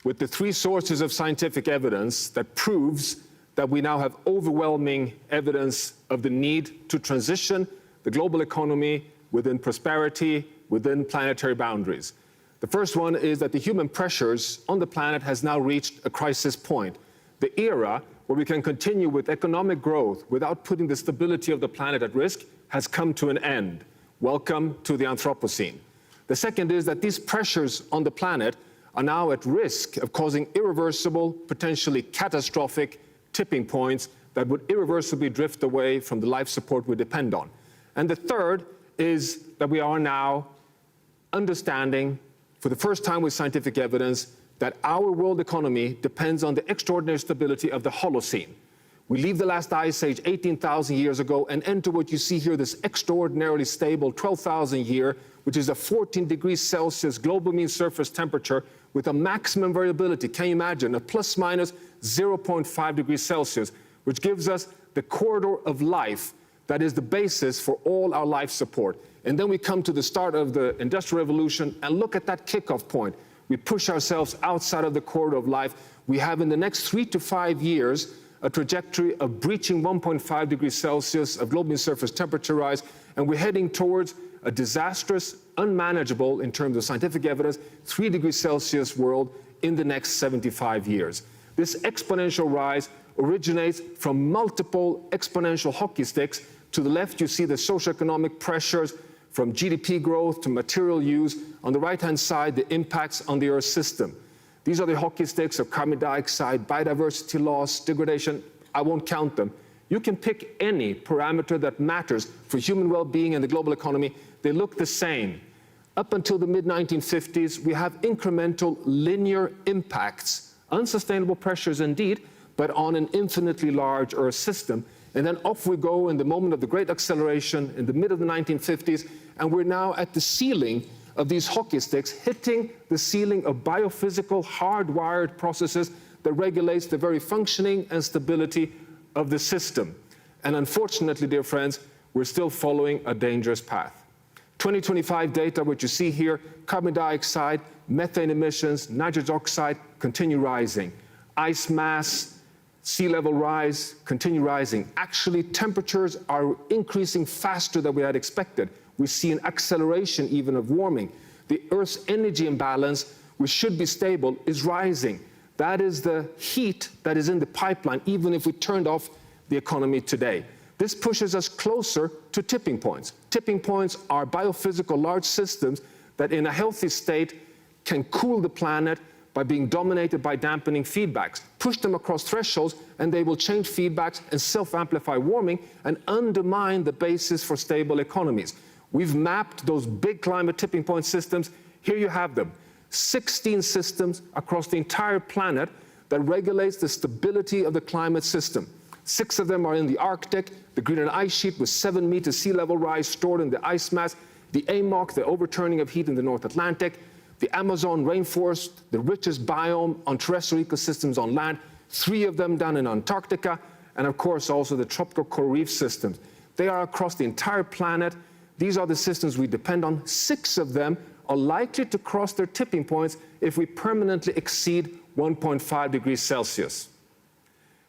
with the three sources of scientific evidence that proves that we now have overwhelming evidence of the need to transition the global economy within prosperity, within planetary boundaries. The first one is that the human pressures on the planet has now reached a crisis point. The era where we can continue with economic growth without putting the stability of the planet at risk has come to an end. Welcome to the Anthropocene. The second is that these pressures on the planet are now at risk of causing irreversible, potentially catastrophic tipping points that would irreversibly drift away from the life support we depend on. And the third is that we are now understanding, for the first time with scientific evidence, that our world economy depends on the extraordinary stability of the Holocene. We leave the last ice age 18,000 years ago and enter what you see here, this extraordinarily stable 12,000 year, which is a 14 degrees Celsius global mean surface temperature with a maximum variability. Can you imagine? A plus minus 0.5 degrees Celsius, which gives us the corridor of life that is the basis for all our life support. And then we come to the start of the Industrial Revolution and look at that kickoff point. We push ourselves outside of the corridor of life. We have in the next 3 to 5 years a trajectory of breaching 1.5 degrees Celsius of global surface temperature rise, and we're heading towards a disastrous, unmanageable, in terms of scientific evidence, 3 degrees Celsius world in the next 75 years. This exponential rise originates from multiple exponential hockey sticks. To the left, you see the socioeconomic pressures from GDP growth to material use. On the right-hand side, the impacts on the Earth system. These are the hockey sticks of carbon dioxide, biodiversity loss, degradation. I won't count them. You can pick any parameter that matters for human well-being and the global economy. They look the same. Up until the mid-1950s, we have incremental linear impacts, unsustainable pressures indeed, but on an infinitely large Earth system. And then off we go in the moment of the great acceleration in the mid of the 1950s, and we're now at the ceiling of these hockey sticks, hitting the ceiling of biophysical, hardwired processes that regulates the very functioning and stability of the system. And unfortunately, dear friends, we're still following a dangerous path. 2025 data, which you see here, carbon dioxide, methane emissions, nitrogen oxide continue rising. Ice mass, sea level rise, continue rising. Actually, temperatures are increasing faster than we had expected. We see an acceleration even of warming. The Earth's energy imbalance, which should be stable, is rising. That is the heat that is in the pipeline, even if we turned off the economy today. This pushes us closer to tipping points. Tipping points are biophysical large systems that in a healthy state can cool the planet by being dominated by dampening feedbacks. Push them across thresholds and they will change feedbacks and self-amplify warming and undermine the basis for stable economies. We've mapped those big climate tipping point systems. Here you have them. 16 systems across the entire planet that regulates the stability of the climate system. 6 of them are in the Arctic, the Greenland ice sheet with 7 meters sea level rise stored in the ice mass, the AMOC, the overturning of heat in the North Atlantic, the Amazon rainforest, the richest biome on terrestrial ecosystems on land, 3 of them down in Antarctica, and of course also the tropical coral reef systems. They are across the entire planet. These are the systems we depend on. 6 of them are likely to cross their tipping points if we permanently exceed 1.5 degrees Celsius.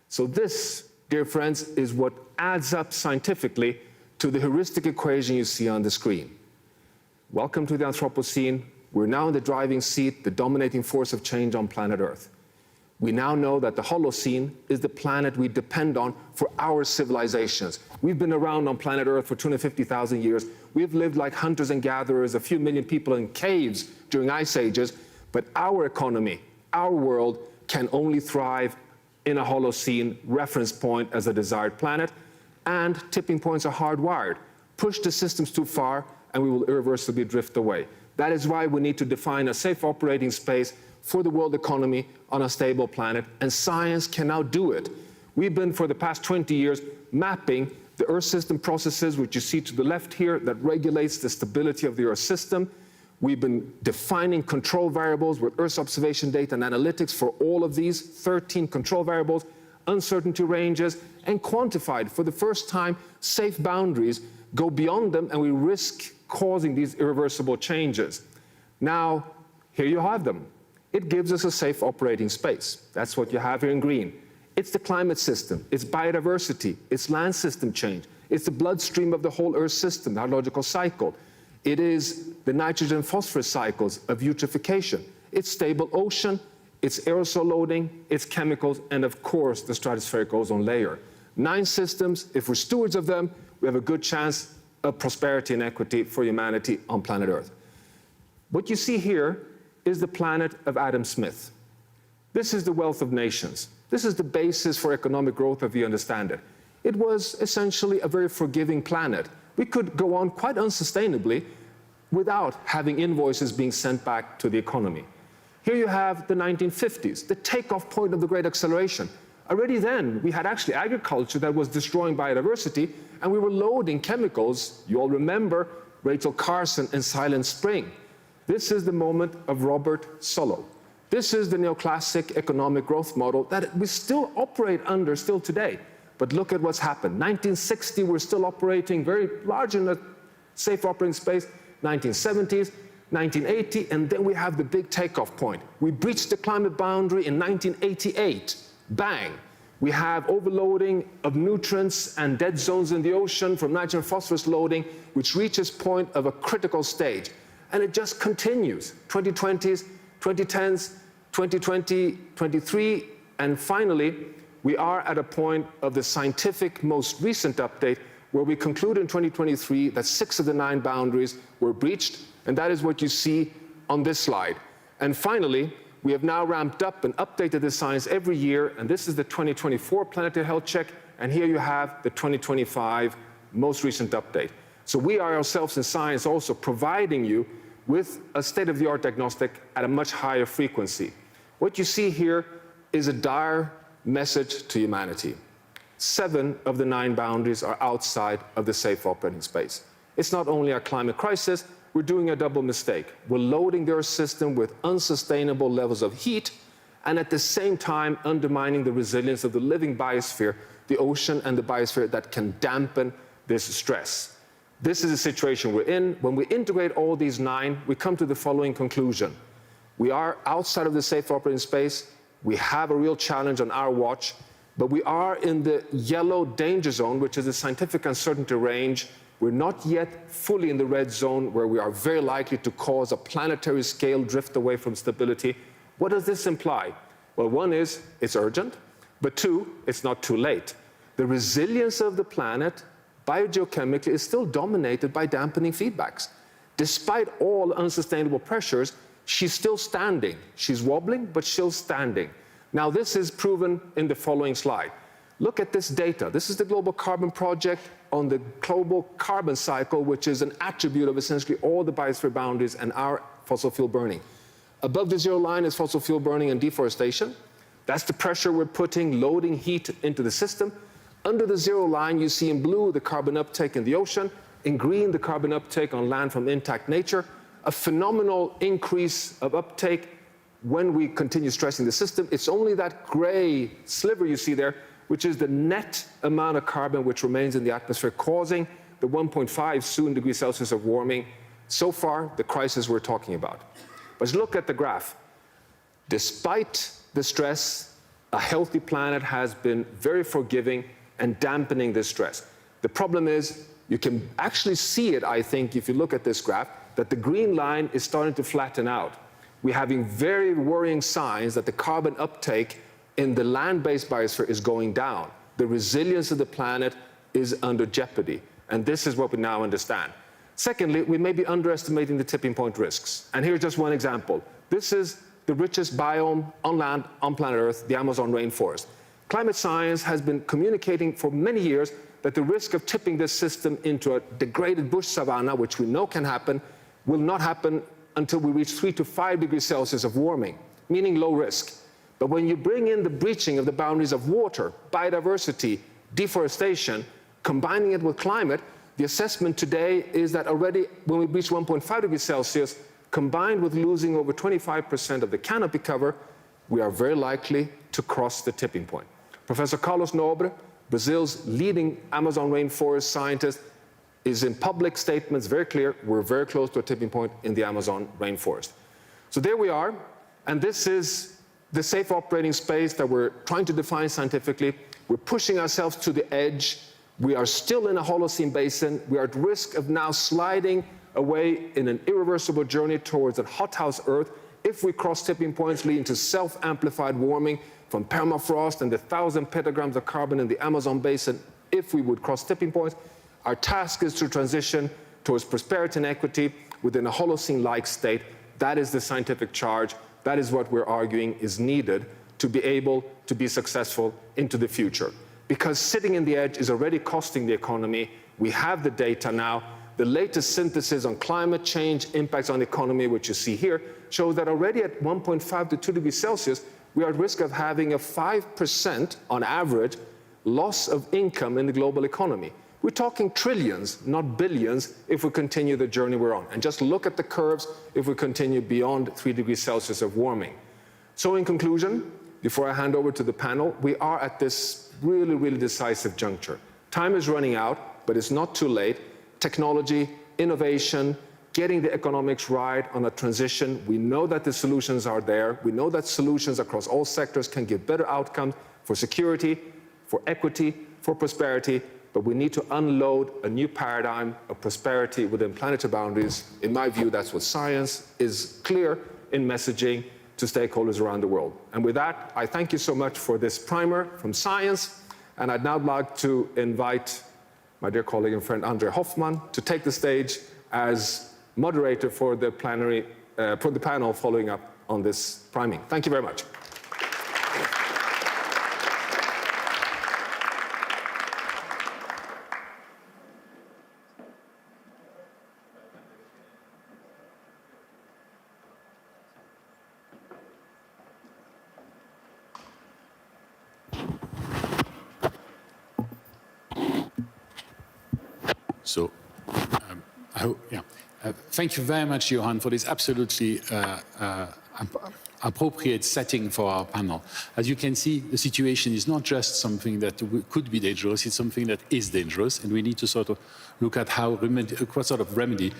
So this, dear friends, is what adds up scientifically to the heuristic equation you see on the screen. Welcome to the Anthropocene. We're now in the driving seat, the dominating force of change on planet Earth. We now know that the Holocene is the planet we depend on for our civilizations. We've been around on planet Earth for 250,000 years. We've lived like hunters and gatherers, a few million people in caves during ice ages, but our economy, our world, can only thrive in a Holocene reference point as a desired planet, and tipping points are hardwired. Push the systems too far, and we will irreversibly drift away. That is why we need to define a safe operating space for the world economy on a stable planet, and science can now do it. We've been, for the past 20 years, mapping the Earth system processes, which you see to the left here, that regulates the stability of the Earth system. We've been defining control variables with Earth observation data and analytics for all of these, 13 control variables, uncertainty ranges, and quantified, for the first time, safe boundaries, go beyond them, and we risk causing these irreversible changes. Now, here you have them. It gives us a safe operating space. That's what you have here in green. It's the climate system, it's biodiversity, it's land system change, it's the bloodstream of the whole Earth system, the hydrological cycle. It is the nitrogen phosphorus cycles of eutrophication. It's stable ocean, it's aerosol loading, it's chemicals, and of course, the stratospheric ozone layer. 9 systems. If we're stewards of them, we have a good chance of prosperity and equity for humanity on planet Earth. What you see here is the planet of Adam Smith. This is the wealth of nations. This is the basis for economic growth as we understand it. It was essentially a very forgiving planet. We could go on quite unsustainably without having invoices being sent back to the economy. Here you have the 1950s, the takeoff point of the Great Acceleration. Already then, we had actually agriculture that was destroying biodiversity, and we were loading chemicals. You all remember Rachel Carson and Silent Spring. This is the moment of Robert Solow. This is the neoclassic economic growth model that we still operate under still today. But look at what's happened. 1960, we're still operating very large in a safe operating space. 1970s, 1980, and then we have the big takeoff point. We breached the climate boundary in 1988. Bang! We have overloading of nutrients and dead zones in the ocean from nitrogen phosphorus loading, which reaches point of a critical stage. And it just continues. 2020s, 2010s, 2020, 23, and finally, we are at a point of the scientific most recent update where we conclude in 2023 that 6 of the 9 boundaries were breached, and that is what you see on this slide. And finally, we have now ramped up and updated the science every year, and this is the 2024 Planetary Health Check, and here you have the 2025 most recent update. So we are ourselves in science also providing you with a state-of-the-art diagnostic at a much higher frequency. What you see here is a dire message to humanity. 7 of the 9 boundaries are outside of the safe operating space. It's not only a climate crisis, we're doing a double mistake. We're loading their system with unsustainable levels of heat, and at the same time undermining the resilience of the living biosphere, the ocean and the biosphere that can dampen this stress. This is the situation we're in. When we integrate all these 9, we come to the following conclusion. We are outside of the safe operating space. We have a real challenge on our watch, but we are in the yellow danger zone, which is the scientific uncertainty range. We're not yet fully in the red zone, where we are very likely to cause a planetary scale drift away from stability. What does this imply? Well, one is it's urgent, but 2, it's not too late. The resilience of the planet biogeochemically is still dominated by dampening feedbacks. Despite all unsustainable pressures, she's still standing. She's wobbling, but still standing. Now, this is proven in the following slide. Look at this data. This is the Global Carbon Project on the global carbon cycle, which is an attribute of essentially all the biosphere boundaries and our fossil fuel burning. Above the 0 line is fossil fuel burning and deforestation. That's the pressure we're putting, loading heat into the system. Under the 0 line, you see in blue the carbon uptake in the ocean, in green the carbon uptake on land from intact nature, a phenomenal increase of uptake when we continue stressing the system. It's only that gray sliver you see there, which is the net amount of carbon which remains in the atmosphere, causing the 1.5 soon degrees Celsius of warming. So far, the crisis we're talking about. But look at the graph. Despite the stress, a healthy planet has been very forgiving and dampening this stress. The problem is, you can actually see it, I think, if you look at this graph, that the green line is starting to flatten out. We're having very worrying signs that the carbon uptake in the land-based biosphere is going down. The resilience of the planet is under jeopardy, and this is what we now understand. Secondly, we may be underestimating the tipping point risks. And here's just one example. This is the richest biome on land on planet Earth, the Amazon rainforest. Climate science has been communicating for many years that the risk of tipping this system into a degraded bush savanna, which we know can happen, will not happen until we reach 3 to 5 degrees Celsius of warming, meaning low risk. But when you bring in the breaching of the boundaries of water, biodiversity, deforestation, combining it with climate, the assessment today is that already when we reach 1.5 degrees Celsius, combined with losing over 25% of the canopy cover, we are very likely to cross the tipping point. Professor Carlos Nobre, Brazil's leading Amazon rainforest scientist, is in public statements very clear, we're very close to a tipping point in the Amazon rainforest. So there we are. And this is the safe operating space that we're trying to define scientifically. We're pushing ourselves to the edge. We are still in a Holocene basin. We are at risk of now sliding away in an irreversible journey towards a hothouse Earth if we cross tipping points leading to self-amplified warming from permafrost and the 1,000 petagrams of carbon in the Amazon basin. If we would cross tipping points, our task is to transition towards prosperity and equity within a Holocene-like state. That is the scientific charge. That is what we're arguing is needed to be able to be successful into the future. Because sitting in the edge is already costing the economy. We have the data now. The latest synthesis on climate change impacts on the economy, which you see here, shows that already at 1.5 to 2 degrees Celsius, we are at risk of having a 5% on average loss of income in the global economy. We're talking trillions, not billions, if we continue the journey we're on. And just look at the curves if we continue beyond 3 degrees Celsius of warming. So in conclusion, before I hand over to the panel, we are at this really, really decisive juncture. Time is running out, but it's not too late. Technology, innovation, getting the economics right on a transition. We know that the solutions are there. We know that solutions across all sectors can give better outcomes for security, for equity, for prosperity, but we need to unload a new paradigm of prosperity within planetary boundaries. In my view, that's what science is clear in messaging to stakeholders around the world. And with that, I thank you so much for this primer from science, and I'd now like to invite my dear colleague and friend Andre Hoffmann to take the stage as moderator for the plenary, for the panel following up on this priming. Thank you very much. So, thank you very much, Johan, for this absolutely appropriate setting for our panel. As you can see, the situation is not just something that could be dangerous, it's something that is dangerous, and we need to sort of look at how what sort of remedy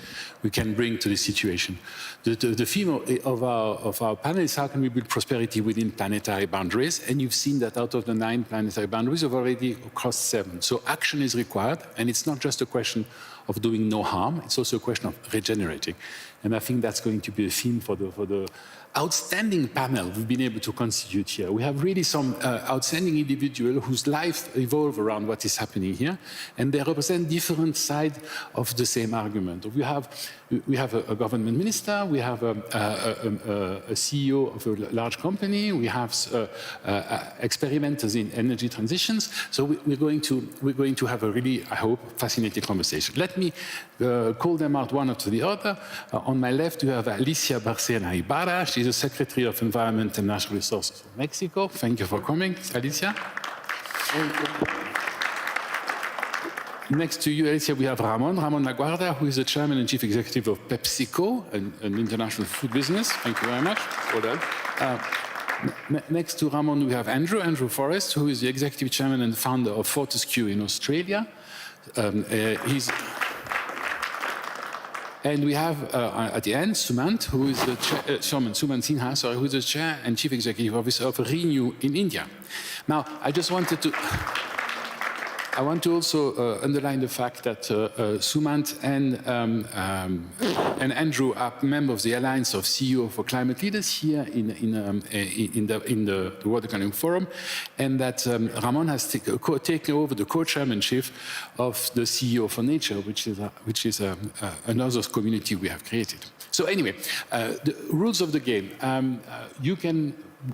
we can bring to this situation. The theme of our panel is how can we build prosperity within planetary boundaries, and you've seen that out of the 9 planetary boundaries, we've already crossed 7. So action is required, and it's not just a question of doing no harm, it's also a question of regenerating. And I think that's going to be a theme for the outstanding panel we've been able to constitute here. We have really some outstanding individuals whose life evolve around what is happening here, and they represent different sides of the same argument. We have a government minister, we have a CEO of a large company, we have experimenters in energy transitions. So we're going to have a really, I hope, fascinating conversation. Let me call them out one after the other. On my left, you have Alicia Barcena Ibarra. She's the Secretary of Environment and Natural Resources of Mexico. Thank you for coming, Alicia. Next to you, Alicia, we have Ramon Laguarda, who is the Chairman and Chief Executive of PepsiCo, an international food business. Thank you very much. Well done. Next to Ramon, we have Andrew Forrest, who is the Executive Chairman and founder of Fortescue in Australia. And we have at the end Sumant, who is the Sumant Sinha, sorry, who is the Chair and Chief Executive Officer of Renew in India. Now, I want to also underline the fact that Sumant and Andrew are members of the Alliance of CEO for Climate Leaders here in the World Economic Forum, and that Ramon has taken over the co-chairmanship of the CEO for Nature, which is another community we have created. So anyway, the rules of the game.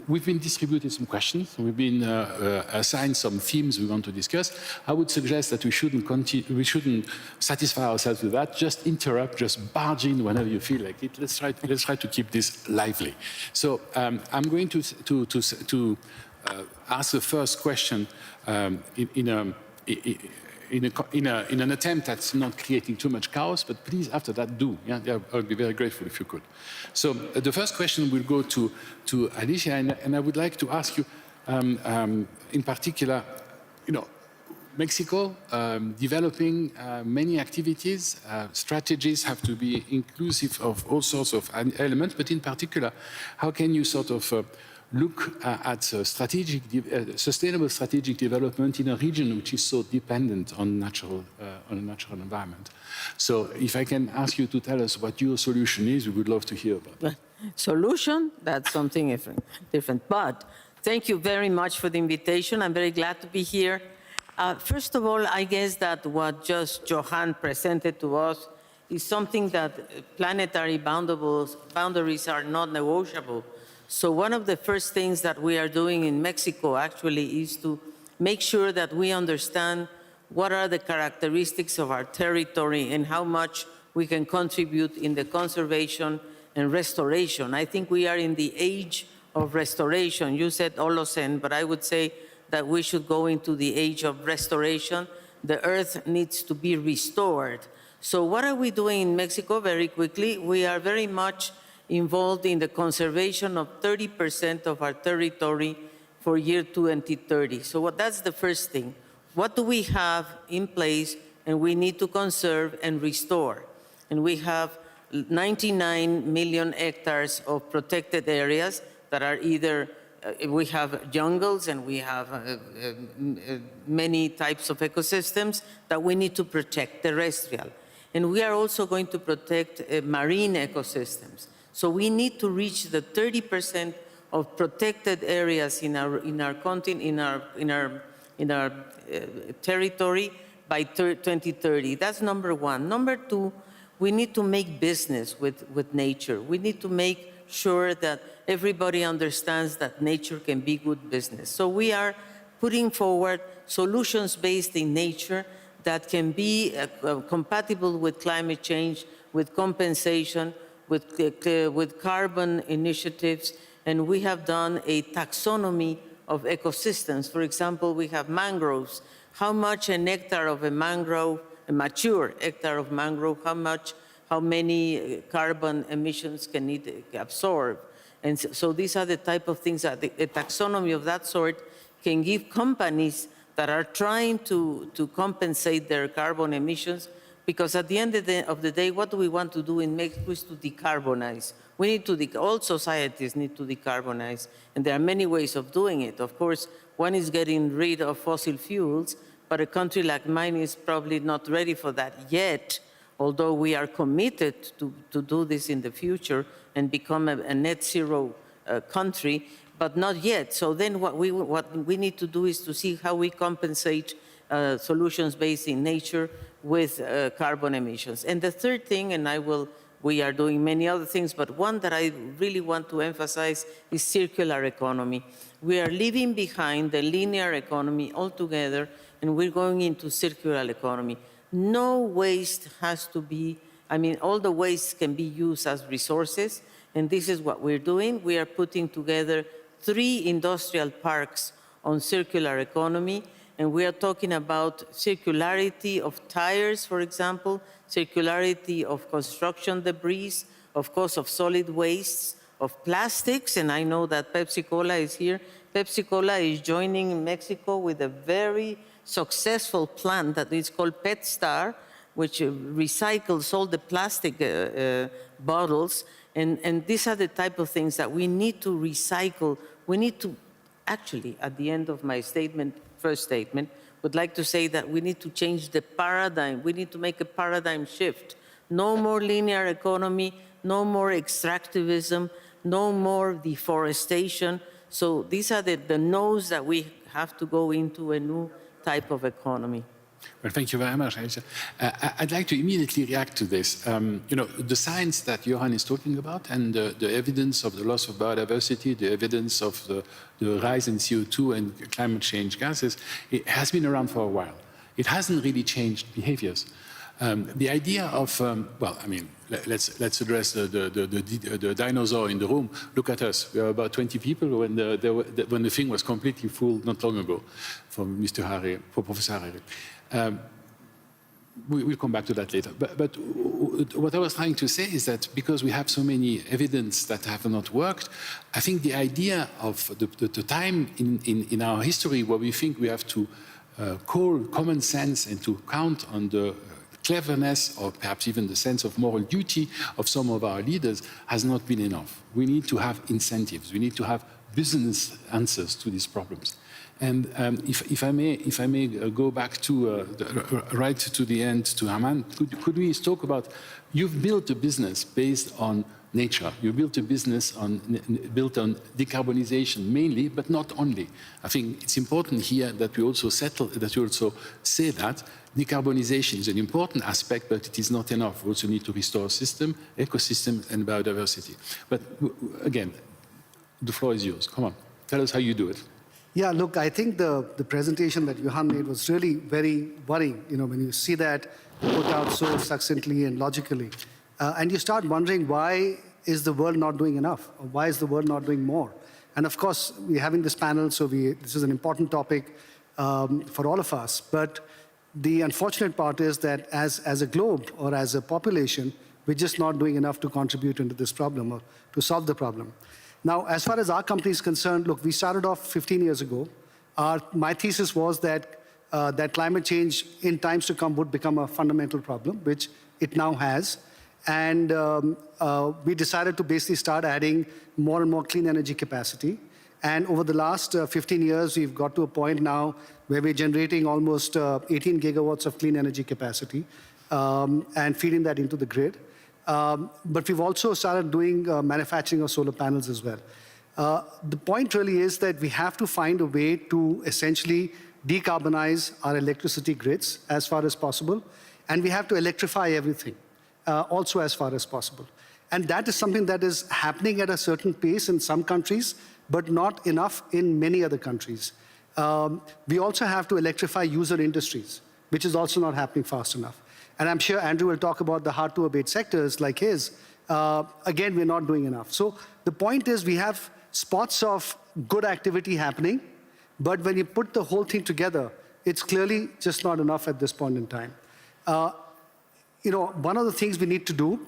We've been distributed some questions. We've been assigned some themes we want to discuss. I would suggest that we shouldn't satisfy ourselves with that. Just interrupt, just barge in whenever you feel like it. Let's try to keep this lively. So I'm going to ask the first question in an attempt that's not creating too much chaos, but please, after that, do. Yeah, I would be very grateful if you could. So the first question will go to Alicia, and I would like to ask you, in particular, Mexico, developing many activities. Strategies have to be inclusive of all sorts of elements, but in particular, how can you sort of look at sustainable strategic development in a region which is so dependent on a natural environment? So if I can ask you to tell us what your solution is, we would love to hear about it. Solution, that's something different. But thank you very much for the invitation. I'm very glad to be here. First of all, I guess that what just Johan presented to us is something that planetary boundaries are not negotiable. So one of the first things that we are doing in Mexico actually is to make sure that we understand what are the characteristics of our territory and how much we can contribute in the conservation and restoration. I think we are in the age of restoration. You said Holocene, but I would say that we should go into the age of restoration. The earth needs to be restored. So what are we doing in Mexico? Very quickly, we are very much involved in the conservation of 30% of our territory for year 2030. So that's the first thing. What do we have in place and we need to conserve and restore? And we have 99 million hectares of protected areas that are either, we have jungles and we have many types of ecosystems that we need to protect, terrestrial. And we are also going to protect marine ecosystems. So we need to reach the 30% of protected areas in our territory by 2030. That's number one. Number two, we need to make business with nature. We need to make sure that everybody understands that nature can be good business. So we are putting forward solutions based in nature that can be compatible with climate change, with compensation, with carbon initiatives, and we have done a taxonomy of ecosystems. For example, we have mangroves. How much an hectare of a mangrove, a mature hectare of mangrove, how many carbon emissions can it absorb? And so these are the type of things that a taxonomy of that sort can give companies that are trying to compensate their carbon emissions. Because at the end of the day, what do we want to do in Mexico is to decarbonize. We need to, all societies need to decarbonize, and there are many ways of doing it. Of course, one is getting rid of fossil fuels, but a country like mine is probably not ready for that yet, although we are committed to do this in the future and become a net zero country, but not yet. So then what we need to do is to see how we compensate solutions based in nature with carbon emissions. And the third thing, we are doing many other things, but one that I really want to emphasize is circular economy. We are leaving behind the linear economy altogether, and we're going into circular economy. No waste has to be, all the waste can be used as resources, and this is what we're doing. We are putting together 3 industrial parks on circular economy, and we are talking about circularity of tires, for example, circularity of construction debris, of course, of solid wastes, of plastics, and I know that Pepsi Cola is here. Pepsi Cola is joining Mexico with a very successful plant that is called PetStar, which recycles all the plastic bottles, and these are the type of things that we need to recycle. We need to, actually, at the end of my first statement, would like to say that we need to change the paradigm. We need to make a paradigm shift. No more linear economy, no more extractivism, no more deforestation. So these are the no's that we have to go into a new type of economy. Well, thank you very much. I'd like to immediately react to this. The science that Johan is talking about and the evidence of the loss of biodiversity, the evidence of the rise in CO2 and climate change gases, it has been around for a while. It hasn't really changed behaviors. The idea of, let's address the dinosaur in the room. Look at us. We are about 20 people when the thing was completely full not long ago, from Mr. Harry, for Professor Harry. We'll come back to that later. But what I was trying to say is that because we have so many evidence that have not worked, I think the idea of the time in our history where we think we have to call common sense and to count on the cleverness or perhaps even the sense of moral duty of some of our leaders has not been enough. We need to have incentives. We need to have business answers to these problems. And if I may go back to right to the end to Haman, could we talk about, you've built a business based on nature. You built a business built on decarbonization mainly, but not only. I think it's important here that we also say that decarbonization is an important aspect, but it is not enough. We also need to restore system, ecosystem, and biodiversity. But again, the floor is yours. Come on, tell us how you do it. Yeah, look, I think the presentation that Johan made was really very worrying, when you see that put out so succinctly and logically. And you start wondering, why is the world not doing enough? Or why is the world not doing more? And of course, we're having this panel, so this is an important topic for all of us. But the unfortunate part is that as a globe or as a population, we're just not doing enough to contribute into this problem or to solve the problem. Now, as far as our company is concerned, look, we started off 15 years ago. My thesis was that climate change in times to come would become a fundamental problem, which it now has. And we decided to basically start adding more and more clean energy capacity. And over the last 15 years, we've got to a point now where we're generating almost 18 gigawatts of clean energy capacity and feeding that into the grid. But we've also started doing manufacturing of solar panels as well. The point really is that we have to find a way to essentially decarbonize our electricity grids as far as possible. And we have to electrify everything also as far as possible. And that is something that is happening at a certain pace in some countries, but not enough in many other countries. We also have to electrify user industries, which is also not happening fast enough. And I'm sure Andrew will talk about the hard-to-abate sectors like his. Again, we're not doing enough. So the point is we have spots of good activity happening, but when you put the whole thing together, it's clearly just not enough at this point in time. One of the things we need to do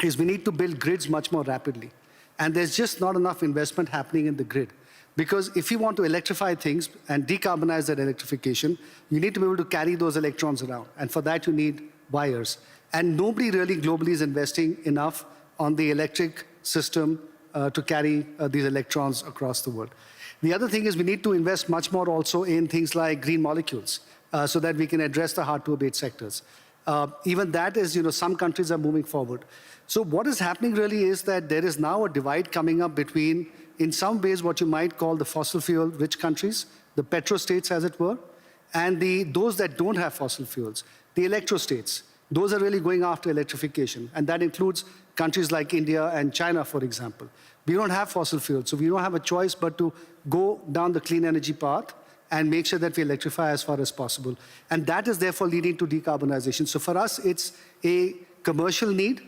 is we need to build grids much more rapidly. And there's just not enough investment happening in the grid. Because if you want to electrify things and decarbonize that electrification, you need to be able to carry those electrons around. And for that, you need wires. And nobody really globally is investing enough on the electric system to carry these electrons across the world. The other thing is we need to invest much more also in things like green molecules so that we can address the hard-to-abate sectors. Even that is, some countries are moving forward. So what is happening really is that there is now a divide coming up between, in some ways, what you might call the fossil fuel-rich countries, the petrostates, as it were, and those that don't have fossil fuels, the electrostates. Those are really going after electrification, and that includes countries like India and China, for example. We don't have fossil fuels, so we don't have a choice but to go down the clean energy path and make sure that we electrify as far as possible. And that is therefore leading to decarbonization. So for us, it's a commercial need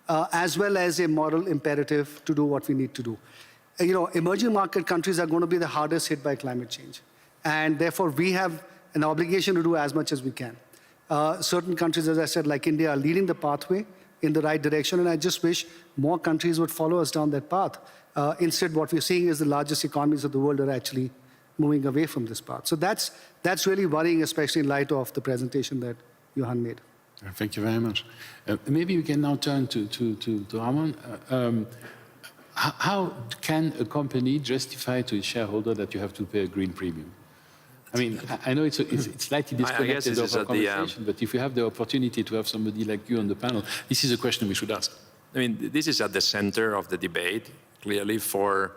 as well as a moral imperative to do what we need to do. Emerging market countries are going to be the hardest hit by climate change. And therefore, we have an obligation to do as much as we can. Certain countries, as I said, like India, are leading the pathway in the right direction. And I just wish more countries would follow us down that path. Instead, what we're seeing is the largest economies of the world are actually moving away from this path. So that's really worrying, especially in light of the presentation that Johan made. Thank you very much. Maybe we can now turn to Ramon. How can a company justify to its shareholder that you have to pay a green premium? I mean, I know it's slightly disconnected of our conversation, but if you have the opportunity to have somebody like you on the panel, this is a question we should ask. I mean, this is at the center of the debate, clearly, for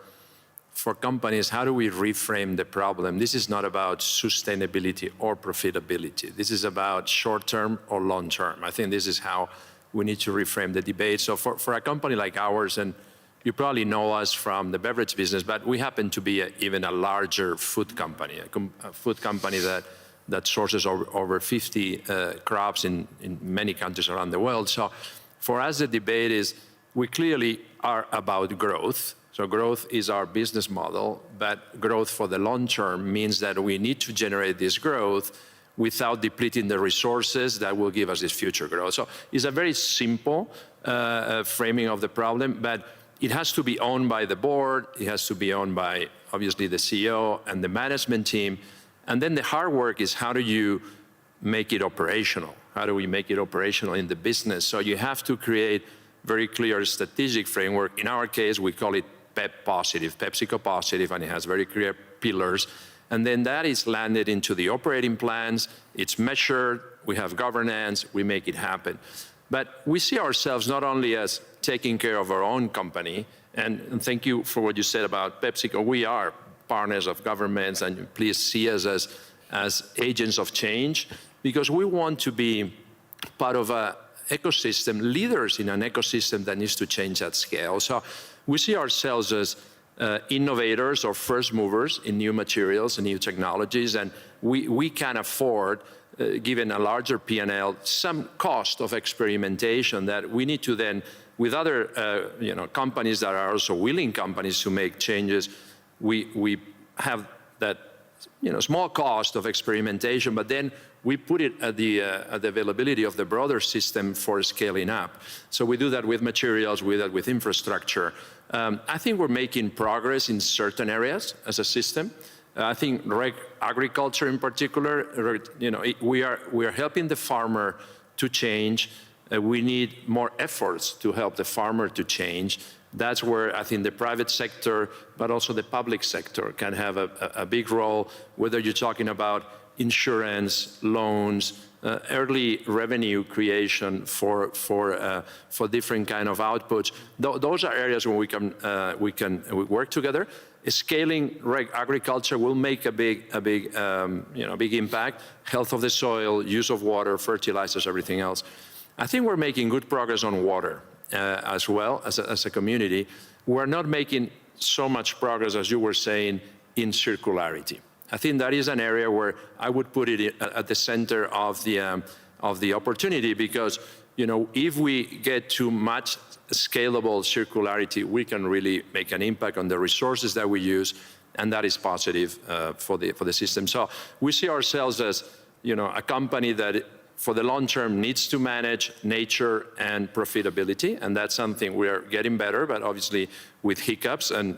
companies. How do we reframe the problem? This is not about sustainability or profitability. This is about short-term or long-term. I think this is how we need to reframe the debate. So for a company like ours, and you probably know us from the beverage business, but we happen to be even a larger food company, a food company that sources over 50 crops in many countries around the world. So for us, the debate is we clearly are about growth. So growth is our business model, but growth for the long term means that we need to generate this growth without depleting the resources that will give us this future growth. So it's a very simple framing of the problem, but it has to be owned by the board. It has to be owned by, obviously, the CEO and the management team. And then the hard work is how do you make it operational? How do we make it operational in the business? So you have to create very clear strategic framework. In our case, we call it PEP positive, PepsiCo positive, and it has very clear pillars. And then that is landed into the operating plans. It's measured, we have governance, we make it happen. But we see ourselves not only as taking care of our own company, and thank you for what you said about PepsiCo. We are partners of governments, and please see us as agents of change, because we want to be part of an ecosystem, leaders in an ecosystem that needs to change at scale. So we see ourselves as innovators or first movers in new materials and new technologies, and we can afford, given a larger P&L, some cost of experimentation that we need to then, with other companies that are also willing companies to make changes, we have that small cost of experimentation, but then we put it at the availability of the broader system for scaling up. So we do that with materials, we do that with infrastructure. I think we're making progress in certain areas as a system. I think agriculture in particular, we are helping the farmer to change. We need more efforts to help the farmer to change. That's where I think the private sector, but also the public sector can have a big role, whether you're talking about insurance, loans, early revenue creation for different kind of outputs. Those are areas where we can work together. Scaling agriculture will make a big impact. Health of the soil, use of water, fertilizers, everything else. I think we're making good progress on water as well as a community. We're not making so much progress, as you were saying, in circularity. I think that is an area where I would put it at the center of the opportunity, because if we get too much scalable circularity, we can really make an impact on the resources that we use, and that is positive for the system. So we see ourselves as a company that for the long term needs to manage nature and profitability, and that's something we are getting better, but obviously with hiccups and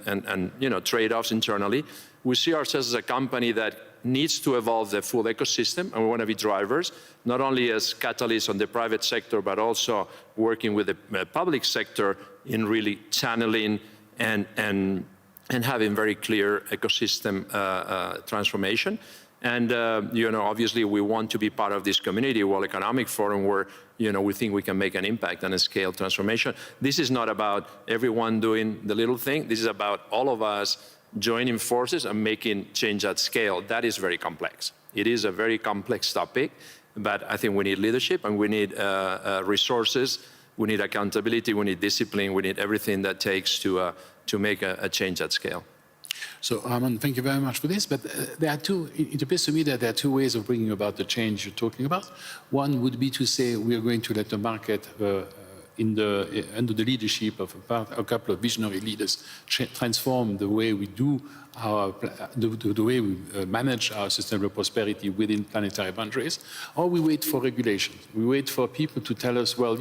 trade-offs internally. We see ourselves as a company that needs to evolve the full ecosystem, and we want to be drivers, not only as catalysts on the private sector, but also working with the public sector in really channeling and having very clear ecosystem transformation. And obviously we want to be part of this community, World Economic Forum, where we think we can make an impact and a scale transformation. This is not about everyone doing the little thing. This is about all of us joining forces and making change at scale. That is very complex. It is a very complex topic, but I think we need leadership, and we need resources, we need accountability, we need discipline, we need everything that takes to make a change at scale. So, Armand, thank you very much for this. But there are it appears to me that there are two ways of bringing about the change you're talking about. One would be to say we are going to let the market, under the leadership of a couple of visionary leaders, transform the way we do the way we manage our sustainable prosperity within planetary boundaries, or we wait for regulation. We wait for people to tell us, well,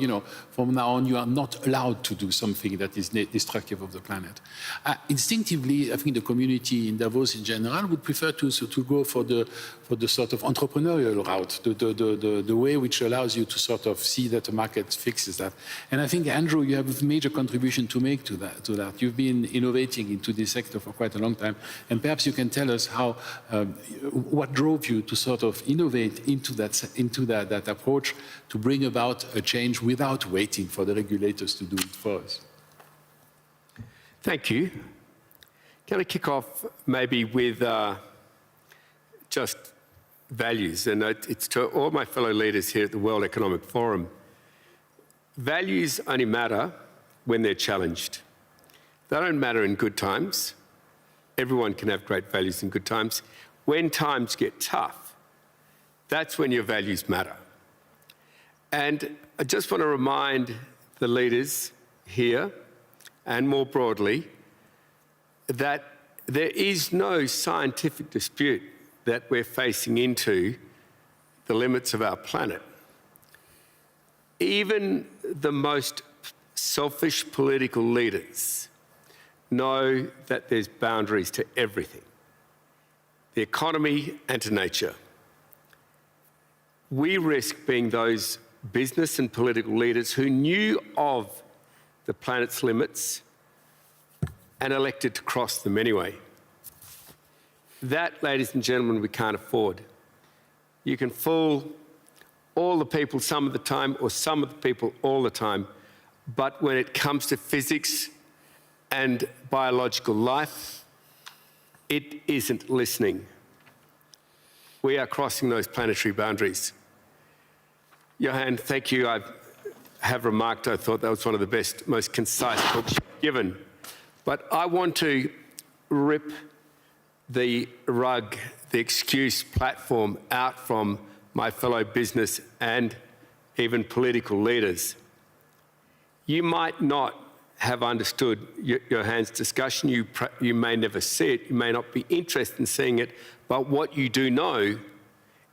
from now on, you are not allowed to do something that is destructive of the planet. Instinctively, I think the community in Davos in general would prefer to go for the sort of entrepreneurial route, the way which allows you to sort of see that the market fixes that. And I think, Andrew, you have a major contribution to make to that. You've been innovating into this sector for quite a long time. And perhaps you can tell us what drove you to sort of innovate into that approach to bring about a change without waiting for the regulators to do it for us. Thank you. Can I kick off maybe with just values? And it's to all my fellow leaders here at the World Economic Forum. Values only matter when they're challenged. They don't matter in good times. Everyone can have great values in good times. When times get tough, that's when your values matter. And I just want to remind the leaders here, and more broadly, that there is no scientific dispute that we're facing into the limits of our planet. Even the most selfish political leaders know that there's boundaries to everything. the economy, and to nature. We risk being those business and political leaders who knew of the planet's limits and elected to cross them anyway. That, ladies and gentlemen, we can't afford. You can fool all the people some of the time or some of the people all the time, but when it comes to physics and biological life, it isn't listening. We are crossing those planetary boundaries. Johan, thank you. I have remarked I thought that was one of the best, most concise talks you've given. But I want to rip the rug, the excuse platform out from my fellow business and even political leaders. You might not have understood Johan's discussion. You may never see it. You may not be interested in seeing it. But what you do know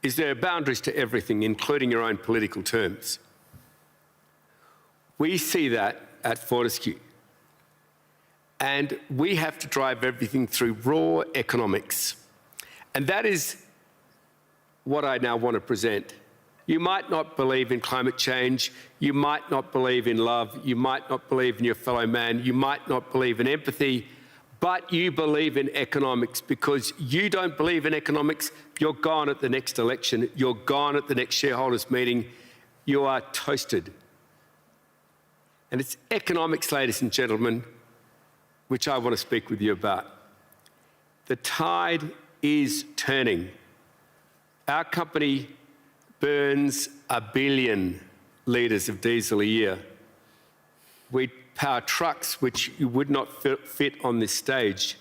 is there are boundaries to everything, including your own political terms. We see that at Fortescue. And we have to drive everything through raw economics. And that is what I now want to present. You might not believe in climate change. You might not believe in love. You might not believe in your fellow man. You might not believe in empathy. But you believe in economics. Because you don't believe in economics, you're gone at the next election. You're gone at the next shareholders meeting. You are toasted. And it's economics, ladies and gentlemen, which I want to speak with you about. The tide is turning. Our company burns 1 billion litres of diesel a year. We power trucks which you would not fit on this stage.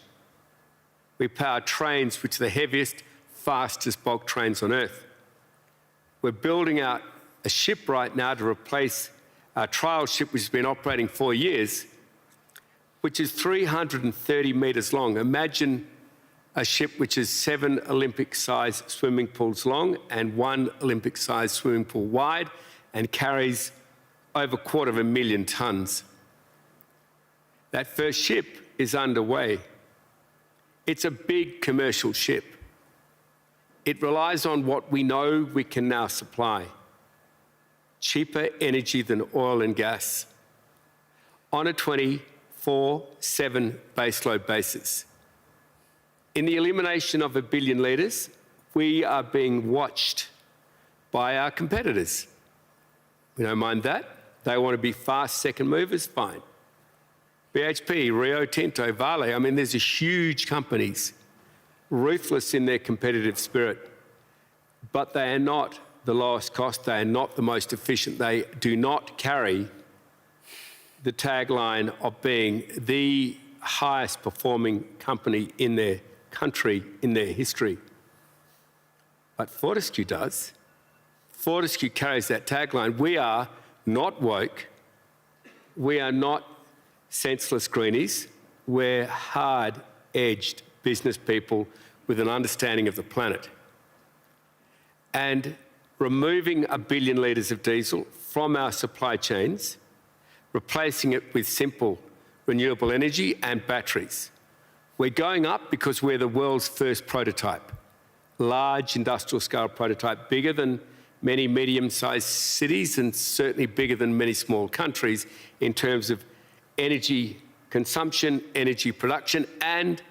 We power trains which are the heaviest, fastest bulk trains on earth. We're building out a ship right now to replace our trial ship which has been operating 4 years, which is 330 metres long. Imagine a ship which is 7 Olympic-sized swimming pools long and 1 Olympic-sized swimming pool wide and carries over 250,000 tonnes. That first ship is underway. It's a big commercial ship. It relies on what we know we can now supply: cheaper energy than oil and gas on a 24/7 baseload basis. In the elimination of 1 billion litres, we are being watched by our competitors. We don't mind that. They want to be fast second movers, fine. BHP, Rio Tinto, Vale, I mean, there's huge companies, ruthless in their competitive spirit, but they are not the lowest cost, they are not the most efficient, they do not carry the tagline of being the highest performing company in their country, in their history. But Fortescue does. Fortescue carries that tagline. We are not woke. We are not senseless greenies. We're hard-edged business people with an understanding of the planet. And removing 1 billion litres of diesel from our supply chains, replacing it with simple renewable energy and batteries. We're going up because we're the world's first prototype, large industrial scale prototype, bigger than many medium-sized cities and certainly bigger than many small countries in terms of energy consumption, energy production and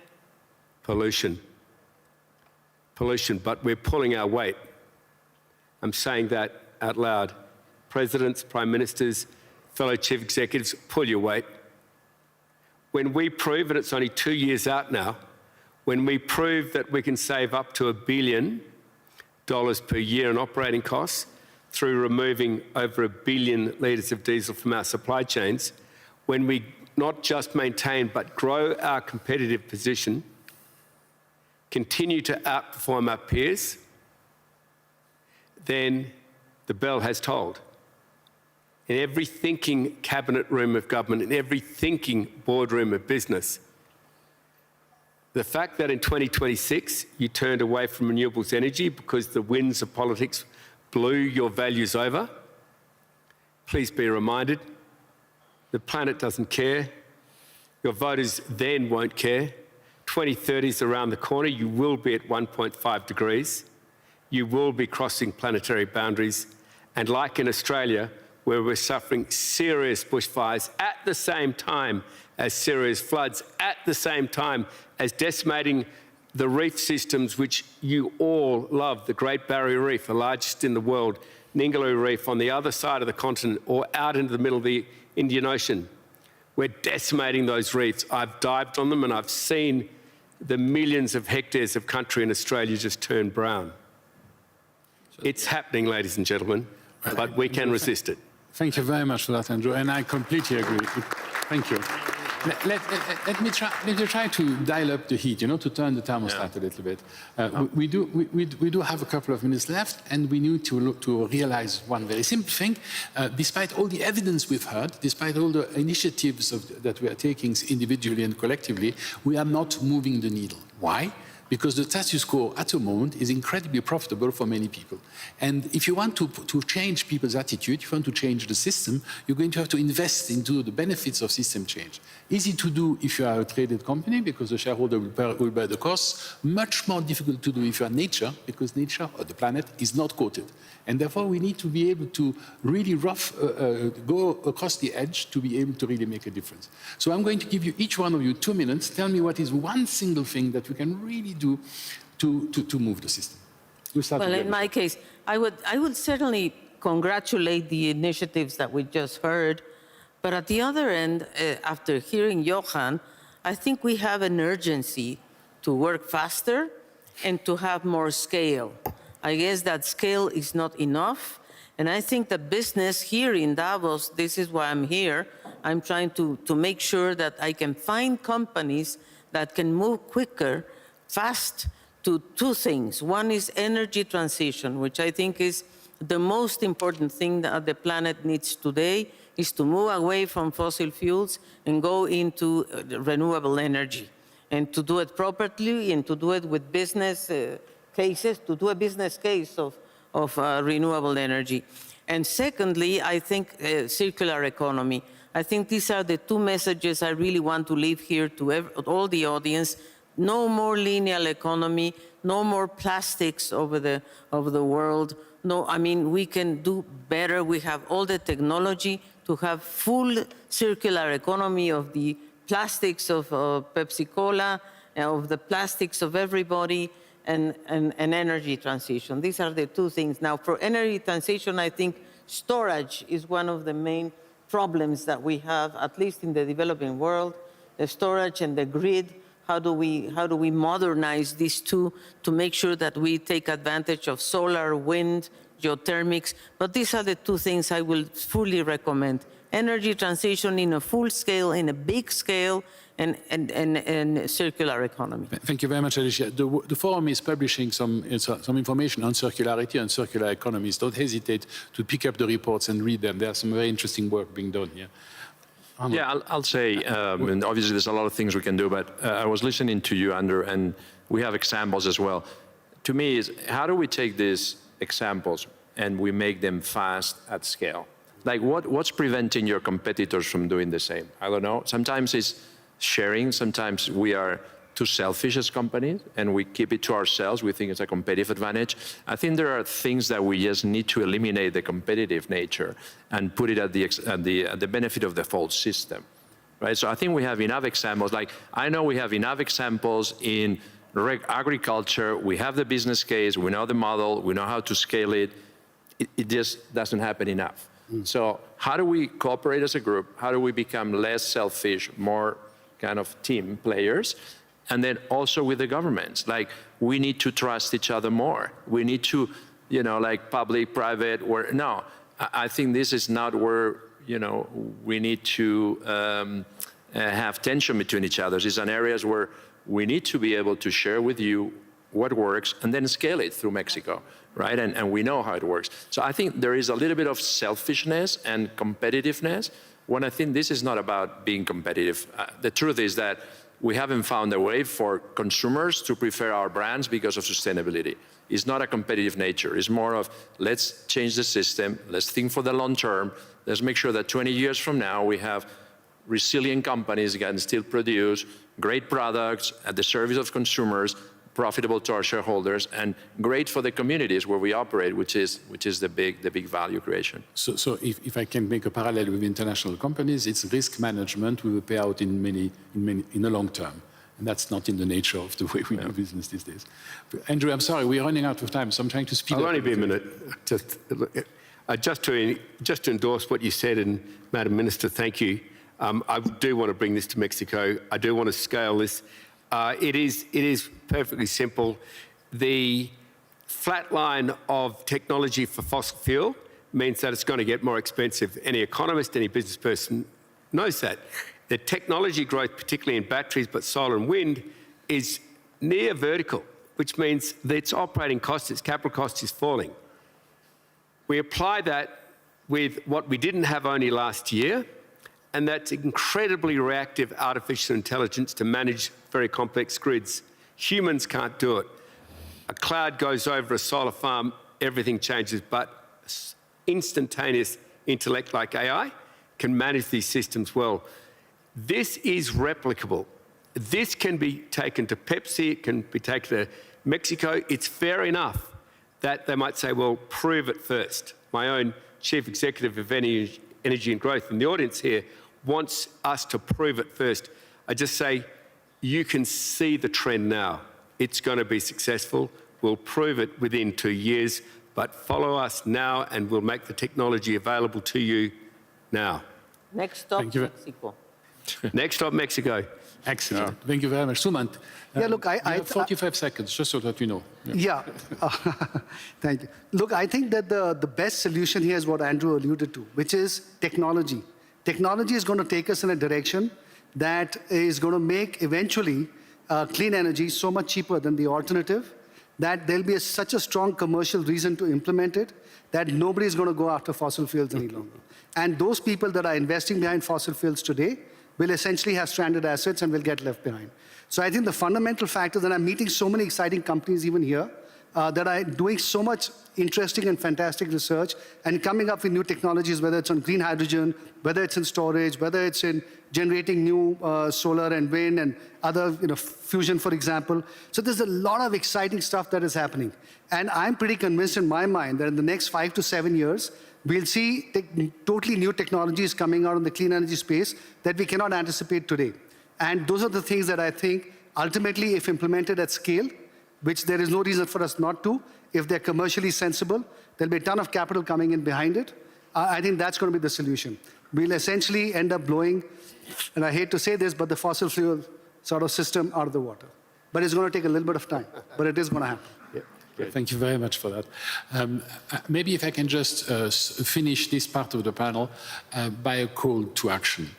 pollution. But we're pulling our weight. I'm saying that out loud. Presidents, prime ministers, fellow chief executives, pull your weight. When we prove, and it's only 2 years out now, when we prove that we can save up to $1 billion per year in operating costs through removing over 1 billion litres of diesel from our supply chains, when we not just maintain but grow our competitive position, continue to outperform our peers, then the bell has tolled. In every thinking cabinet room of government, in every thinking boardroom of business, the fact that in 2026 you turned away from renewables energy because the winds of politics blew your values over, please be reminded, the planet doesn't care. Your voters then won't care. 2030 is around the corner. You will be at 1.5 degrees. You will be crossing planetary boundaries. And like in Australia, where we're suffering serious bushfires at the same time as serious floods, at the same time as decimating the reef systems which you all love, the Great Barrier Reef, the largest in the world, Ningaloo Reef on the other side of the continent or out into the middle of the Indian Ocean. We're decimating those reefs. I've dived on them and I've seen the millions of hectares of country in Australia just turn brown. It's happening, ladies and gentlemen, but we can resist it. Thank you very much for that, Andrew, and I completely agree. Thank you. Let me try to dial up the heat, to turn the thermostat a little bit. We do have a couple of minutes left, and we need to realize one very simple thing. Despite all the evidence we've heard, despite all the initiatives that we are taking individually and collectively, we are not moving the needle. Why? Because the status quo at the moment is incredibly profitable for many people. And if you want to change people's attitude, if you want to change the system, you're going to have to invest into the benefits of system change. Easy to do if you are a traded company, because the shareholder will bear the costs. Much more difficult to do if you are nature, because nature or the planet is not quoted. And therefore, we need to be able to really go across the edge to be able to really make a difference. So I'm going to give you, each one of you, 2 minutes. Tell me what is one single thing that we can really do to move the system. Well, in my case, I would certainly congratulate the initiatives that we just heard. But at the other end, after hearing Johan, I think we have an urgency to work faster and to have more scale. I guess that scale is not enough. And I think the business here in Davos, this is why I'm here, I'm trying to make sure that I can find companies that can move quicker, fast, to two things. One is energy transition, which I think is the most important thing that the planet needs today, is to move away from fossil fuels and go into renewable energy, and to do it properly and to do it with business cases, to do a business case of renewable energy. And secondly, I think circular economy. I think these are the two messages I really want to leave here to all the audience. No more linear economy, no more plastics over the world. No, I mean, we can do better. We have all the technology to have full circular economy of the plastics of Pepsi Cola, of the plastics of everybody, and energy transition. These are the two things. Now, for energy transition, I think storage is one of the main problems that we have, at least in the developing world, the storage and the grid. How do we modernize these two to make sure that we take advantage of solar, wind, geothermics? But these are the two things I will fully recommend. Energy transition in a full scale, in a big scale, and circular economy. Thank you very much, Alicia. The forum is publishing some information on circularity and circular economies. Don't hesitate to pick up the reports and read them. There's some very interesting work being done here. Yeah, I'll say, and obviously there's a lot of things we can do, but I was listening to you, Andrew, and we have examples as well. To me, is how do we take these examples and we make them fast at scale? Like what's preventing your competitors from doing the same? I don't know. Sometimes it's sharing. Sometimes we are too selfish as companies and we keep it to ourselves. We think it's a competitive advantage. I think there are things that we just need to eliminate the competitive nature and put it at the benefit of the whole system, right? So I think we have enough examples. Like I know we have enough examples in agriculture. We have the business case. We know the model. We know how to scale it. It just doesn't happen enough. So how do we cooperate as a group? How do we become less selfish, more kind of team players? And then also with the governments, like we need to trust each other more. We need to, like public, private, or no, I think this is not where, we need to have tension between each other. These are areas where we need to be able to share with you what works and then scale it through Mexico, right? And we know how it works. So I think there is a little bit of selfishness and competitiveness when I think this is not about being competitive. The truth is that we haven't found a way for consumers to prefer our brands because of sustainability. It's not a competitive nature. It's more of let's change the system, let's think for the long term, let's make sure that 20 years from now we have resilient companies that can still produce great products at the service of consumers, profitable to our shareholders, and great for the communities where we operate, which is the big value creation. So if I can make a parallel with international companies, it's risk management with a payout in the long term. And that's not in the nature of the way we do business these days. Andrew, I'm sorry, we're running out of time, so I'm trying to speed up. I'll only be a minute. Just to endorse what you said, and Madam Minister, thank you. I do want to bring this to Mexico. I do want to scale this. It is perfectly simple. The flat line of technology for fossil fuel means that it's going to get more expensive. Any economist, any business person knows that. The technology growth, particularly in batteries, but solar and wind, is near vertical, which means that its operating cost, its capital cost is falling. We apply that with what we didn't have only last year, and that's incredibly reactive artificial intelligence to manage very complex grids. Humans can't do it. A cloud goes over a solar farm, everything changes, but instantaneous intellect like AI can manage these systems well. This is replicable. This can be taken to Pepsi, it can be taken to Mexico. It's fair enough that they might say, well, prove it first. My own chief executive of Energy and Growth in the audience here wants us to prove it first. I just say, you can see the trend now. It's going to be successful. We'll prove it within 2 years, but follow us now and we'll make the technology available to you now. Next stop, Thank you. Mexico. Next stop, Mexico. Excellent. Thank you very much. Sumant, Yeah, look, you I have 45 seconds, just so that we know. Yeah, thank you. Look, I think that the best solution here is what Andrew alluded to, which is technology. Technology is going to take us in a direction that is going to make eventually clean energy so much cheaper than the alternative that there'll be such a strong commercial reason to implement it that nobody is going to go after fossil fuels any longer. And those people that are investing behind fossil fuels today will essentially have stranded assets and will get left behind. So I think the fundamental factor that I'm meeting so many exciting companies even here that are doing so much interesting and fantastic research and coming up with new technologies, whether it's on green hydrogen, whether it's in storage, whether it's in generating new solar and wind and other, fusion, for example. So there's a lot of exciting stuff that is happening. And I'm pretty convinced in my mind that in the next 5 to 7 years, we'll see totally new technologies coming out in the clean energy space that we cannot anticipate today. And those are the things that I think ultimately, if implemented at scale, which there is no reason for us not to, if they're commercially sensible, there'll be a ton of capital coming in behind it. I think that's going to be the solution. We'll essentially end up blowing, and I hate to say this, but the fossil fuel sort of system out of the water. But it's going to take a little bit of time, but it is going to happen. Great. Thank you very much for that. Maybe if I can just finish this part of the panel by a call to action.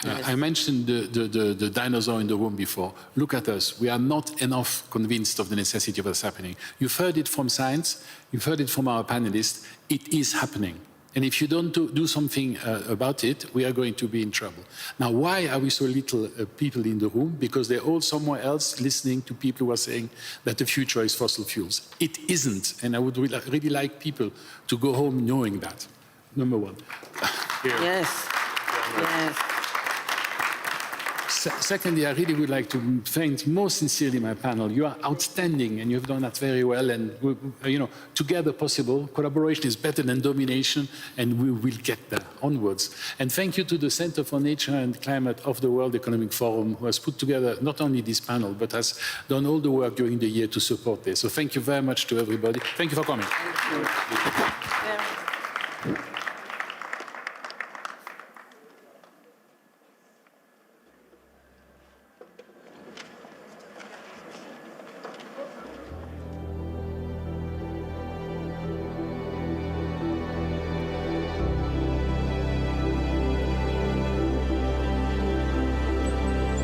I mentioned the dinosaur in the room before. Look at us. We are not enough convinced of the necessity of what's happening. You've heard it from science. You've heard it from our panelists. It is happening. And if you don't do something about it, we are going to be in trouble. Now, why are we so little people in the room? Because they're all somewhere else listening to people who are saying that the future is fossil fuels. It isn't. And I would really like people to go home knowing that. Number one. Yes. Yes. Secondly, I really would like to thank most sincerely my panel. You are outstanding, and you've done that very well. And together possible. Collaboration is better than domination, and we will get there onwards. And thank you to the Center for Nature and Climate of the World Economic Forum, who has put together not only this panel, but has done all the work during the year to support this. So thank you very much to everybody. Thank you for coming. Thank you. Yeah.